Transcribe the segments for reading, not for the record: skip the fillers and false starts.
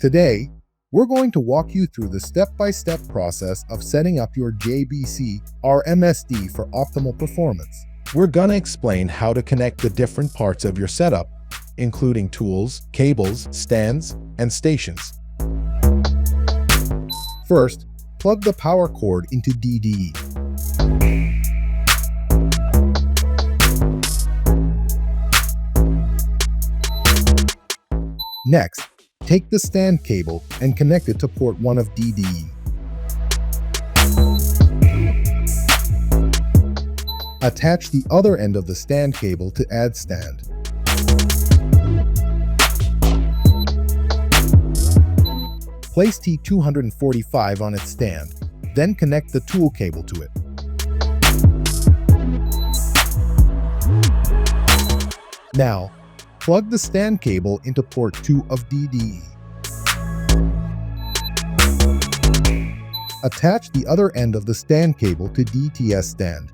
Today, we're going to walk you through the step-by-step process of setting up your JBC RMSD for optimal performance. We're gonna explain how to connect the different parts of your setup, including tools, cables, stands, and stations. First, plug the power cord into DDE. Next, take the stand cable and connect it to port 1 of DDE. Attach the other end of the stand cable to add stand. Place T245 on its stand, then connect the tool cable to it. Now, plug the stand cable into port 2 of DDE. Attach the other end of the stand cable to DTS stand.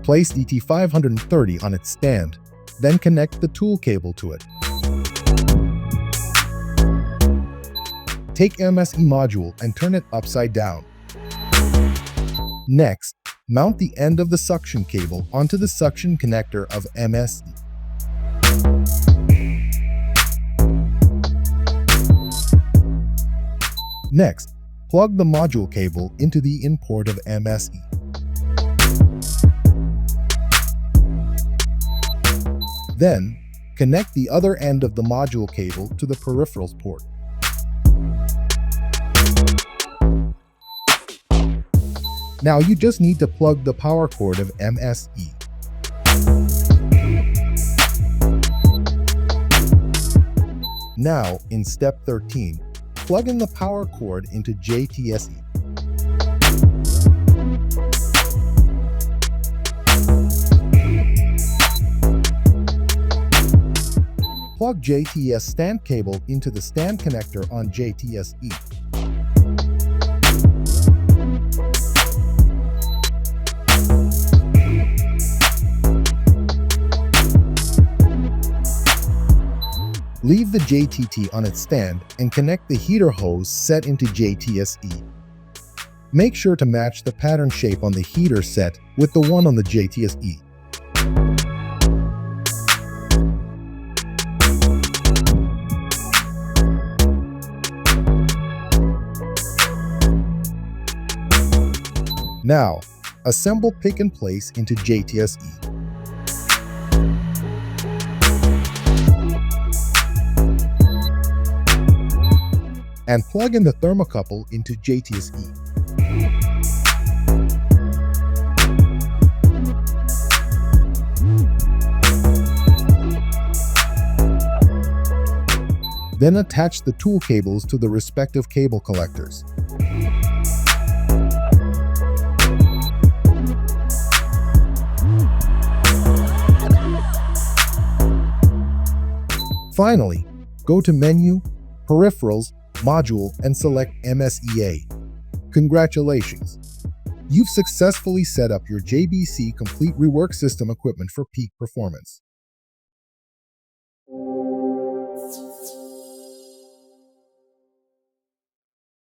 Place DT530 on its stand, then connect the tool cable to it. Take MSE module and turn it upside down. Next, mount the end of the suction cable onto the suction connector of MSE. Next, plug the module cable into the in port of MSE. Then, connect the other end of the module cable to the peripherals port. Now you just need to plug the power cord of MSE. Now, in step 13, plug in the power cord into JTSE. Plug JTS stand cable into the stand connector on JTSE. Leave the JTT on its stand and connect the heater hose set into JTSE. Make sure to match the pattern shape on the heater set with the one on the JTSE. Now, assemble pick and place into JTSE. And plug in the thermocouple into JTSE. Then attach the tool cables to the respective cable collectors. Finally, go to Menu, Peripherals, Module, and select MSEA. Congratulations! You've successfully set up your JBC complete rework system equipment for peak performance.